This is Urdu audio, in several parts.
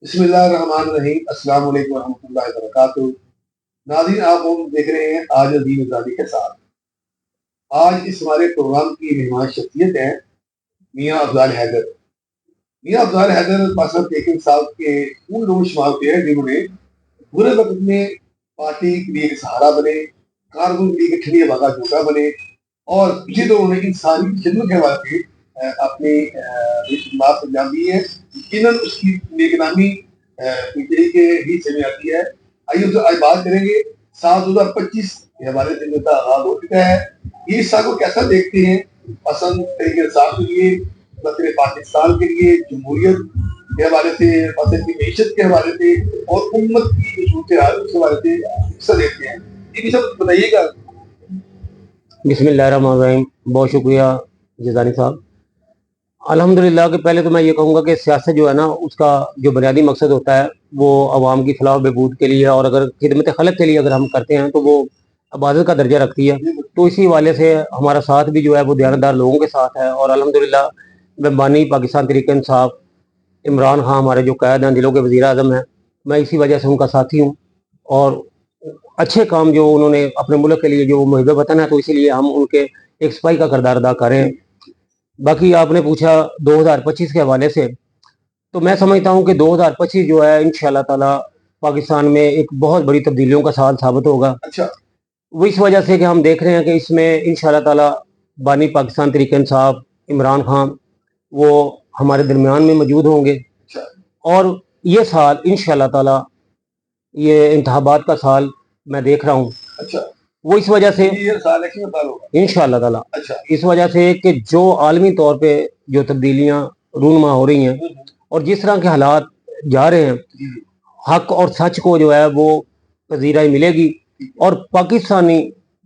بسم اللہ الرحمن الرحیم۔ السلام علیکم ورحمۃ اللہ وبرکاتہ۔ ناظرین، آپ ہم دیکھ رہے ہیں آج دین آزادی کے ساتھ۔ آج اس ہمارے پروگرام کی مہمان شخصیت ہے میاں افضال حیدر۔ میاں افضال حیدر پاکستان تحریک انصاف کے ان لوگوں میں شمار ہوتے ہیں جنہوں نے برے وقت میں پارٹی کے لیے سہارا بنے، کارکن کے لیے ٹھنڈی ہوا کا جھوٹا بنے، اور اسی طرح انہوں نے انسانی خدمت کے حوالے سے اپنی خدمات انجام دی ہے۔ یقیناً اس کی نیک نامی پی کے حصے میں آتی ہے۔ آئیے اس سے آج بات کریں گے۔ سال 2025 کے حوالے سے جیسا آغاز ہو چکا ہے، یہ سال کو کیسا دیکھتے ہیں؟ پسند تحریک انصاف کے لیے، مطلب پاکستان کے لیے، جمہوریت کے حوالے سے، پسند کی معیشت کے حوالے سے، اور امت کی صورتحال کے حوالے سے کیسا دیکھتے ہیں؟ یہ سب بتائیے گا۔ بسم اللہ الرحمن الرحیم۔ بہت شکریہ جزانی صاحب۔ الحمدللہ کہ پہلے تو میں یہ کہوں گا کہ سیاست جو ہے نا، اس کا جو بنیادی مقصد ہوتا ہے وہ عوام کی فلاح و بہبود کے لیے، اور اگر خدمت خلق کے لیے اگر ہم کرتے ہیں تو وہ عبادت کا درجہ رکھتی ہے۔ تو اسی حوالے سے ہمارا ساتھ بھی جو ہے وہ دیانتدار لوگوں کے ساتھ ہے، اور الحمدللہ میں بانی پاکستان تحریک انصاف عمران خان ہمارے جو قائد ہیں، دلوں کے وزیر اعظم ہیں، میں اسی وجہ سے ان کا ساتھی ہوں، اور اچھے کام جو انہوں نے اپنے ملک کے لیے جو محب وطن ہے، تو اسی لیے ہم ان کے ایک سپاہی کا کردار ادا کر رہے ہیں۔ باقی آپ نے پوچھا 2025 کے حوالے سے، تو میں سمجھتا ہوں کہ 2025 جو ہے انشاءاللہ تعالی پاکستان میں ایک بہت بڑی تبدیلیوں کا سال ثابت ہوگا۔ اچھا، وہ اس وجہ سے کہ ہم دیکھ رہے ہیں کہ اس میں انشاءاللہ تعالی بانی پاکستان تحریک انصاف عمران خان وہ ہمارے درمیان میں موجود ہوں گے، اور یہ سال انشاءاللہ تعالی یہ انتخابات کا سال میں دیکھ رہا ہوں۔ اچھا، وہ اس وجہ سے یہ سال ایک میں ہوگا انشاءاللہ تعالی، اچھا، اس وجہ سے کہ جو عالمی طور پہ جو تبدیلیاں رونما ہو رہی ہیں، اور جس طرح کے حالات جا رہے ہیں، حق اور سچ کو جو ہے وہ پذیرائی ملے گی، اور پاکستانی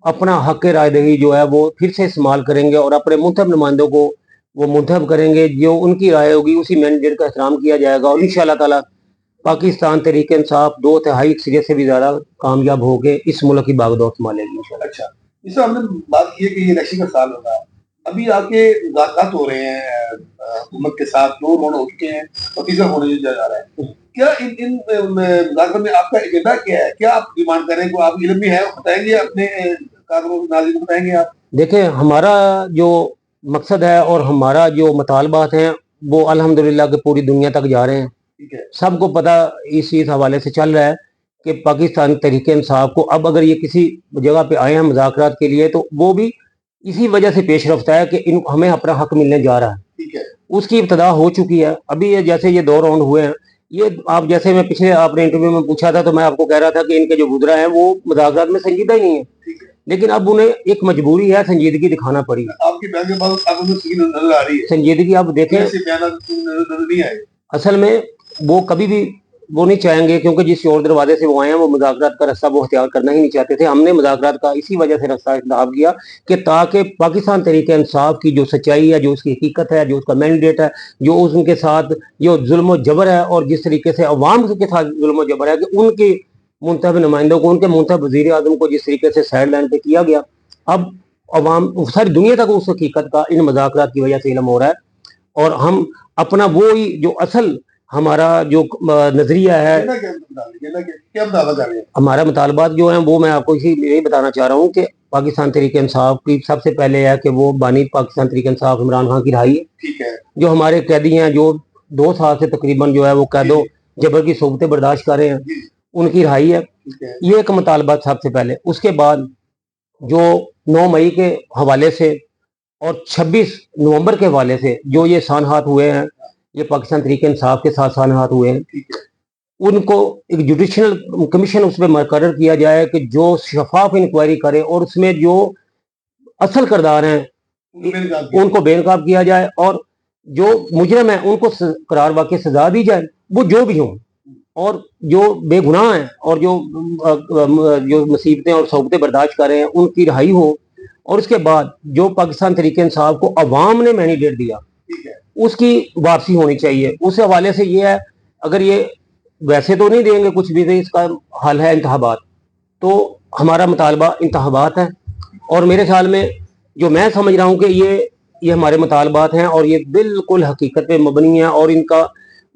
اپنا حق رائے دہی جو ہے وہ پھر سے استعمال کریں گے، اور اپنے منتخب نمائندوں کو وہ منتخب کریں گے، جو ان کی رائے ہوگی اسی مینڈیٹ کا احترام کیا جائے گا، اور انشاءاللہ تعالی پاکستان تحریک انصاف 2/3 سرے سے بھی زیادہ کامیاب ہو کے اس ملک کی باغ دور سنبھالے گی انشاءاللہ۔ اچھا، اس میں ہم نے بات کی ہے کہ یہ الیکشن کا سال ہوگا۔ ابھی آپ کے مذاکرات ہو رہے ہیں حکومت کے ساتھ، 2 راؤنڈ ہو چکے ہیں اور تیسرا ہونے جا رہا ہے۔ کیا ان مذاکرات میں آپ کا ایجنڈا کیا ہے؟ کیا آپ ڈیمانڈ کر رہے ہیں؟ کو آپ علم بھی ہے، بتائیں گے اپنے کارکنوں ناظرین کو بتائیں گے آپ؟ دیکھیں، ہمارا جو مقصد ہے اور ہمارا جو مطالبات ہیں وہ الحمدللہ کہ پوری دنیا تک جا رہے ہیں۔ سب کو پتہ اس حوالے سے چل رہا ہے کہ پاکستان تحریک انصاف کو اب اگر یہ کسی جگہ پہ آئے ہیں مذاکرات کے لیے، تو وہ بھی اسی وجہ سے پیش رفت ہے کہ ہمیں اپنا حق ملنے جا رہا ہے۔ اس کی ابتدا ہو چکی ہے۔ ابھی جیسے یہ 2 راؤنڈ ہوئے ہیں، یہ آپ جیسے میں پچھلے آپ نے انٹرویو میں پوچھا تھا تو میں آپ کو کہہ رہا تھا کہ ان کے جو گزرا ہے وہ مذاکرات میں سنجیدہ ہی نہیں ہے، لیکن اب انہیں ایک مجبوری ہے، سنجیدگی دکھانا پڑی۔ آپ کی بیان کے بعد آپ کو نظر آ رہی ہے سنجیدگی آپ دیکھیں، نظر نہیں آئے۔ اصل میں وہ کبھی بھی وہ نہیں چاہیں گے، کیونکہ جس اور دروازے سے وہ آئے ہیں وہ مذاکرات کا رستہ وہ اختیار کرنا ہی نہیں چاہتے تھے۔ ہم نے مذاکرات کا اسی وجہ سے رستہ انتخاب کیا کہ تاکہ پاکستان تحریک انصاف کی جو سچائی ہے، جو اس کی حقیقت ہے، جو اس کا مینڈیٹ ہے، جو ان کے ساتھ جو ظلم و جبر ہے، اور جس طریقے سے عوام کے ساتھ ظلم و جبر ہے، کہ ان کے منتخب نمائندوں کو، ان کے منتخب وزیر اعظم کو جس طریقے سے سائڈ لائن پہ کیا گیا، اب عوام ساری دنیا تک اس حقیقت کا ان مذاکرات کی وجہ سے علم ہو رہا ہے، اور ہم اپنا وہی جو اصل ہمارا جو نظریہ ہے، ہمارا مطالبات جو ہیں وہ میں آپ کو یہی بتانا چاہ رہا ہوں کہ پاکستان تحریک انصاف کی سب سے پہلے ہے کہ وہ بانی پاکستان تحریک انصاف عمران خان کی رہائی ہے۔ جو ہمارے قیدی ہیں، جو 2 سال سے تقریباً جو ہے وہ قید و جبر کی صحبتیں برداشت کر رہے ہیں، ان کی رہائی ہے۔ یہ ایک مطالبات سب سے پہلے۔ اس کے بعد جو 9 مئی کے حوالے سے اور 26 نومبر کے حوالے سے جو یہ سانحات ہوئے ہیں، یہ پاکستان تحریک انصاف کے ساتھ سانحات ہوئے ہیں، ان کو ایک جوڈیشل کمیشن اس میں مقرر کیا جائے کہ جو شفاف انکوائری کرے، اور اس میں جو اصل کردار ہیں ان کو بے نقاب کیا جائے، اور جو مجرم ہیں ان کو قرار واقع سزا دی جائے، وہ جو بھی ہوں، اور جو بے گناہ ہیں اور جو مصیبتیں اور صحبتیں برداشت کر رہے ہیں ان کی رہائی ہو۔ اور اس کے بعد جو پاکستان تحریک انصاف کو عوام نے مینڈیٹ دیا اس کی واپسی ہونی چاہیے۔ اس حوالے سے یہ ہے، اگر یہ ویسے تو نہیں دیں گے کچھ بھی، اس کا حل ہے انتخابات، تو ہمارا مطالبہ انتخابات ہے، اور میرے خیال میں جو میں سمجھ رہا ہوں کہ یہ ہمارے مطالبات ہیں، اور یہ بالکل حقیقت پہ مبنی ہیں، اور ان کا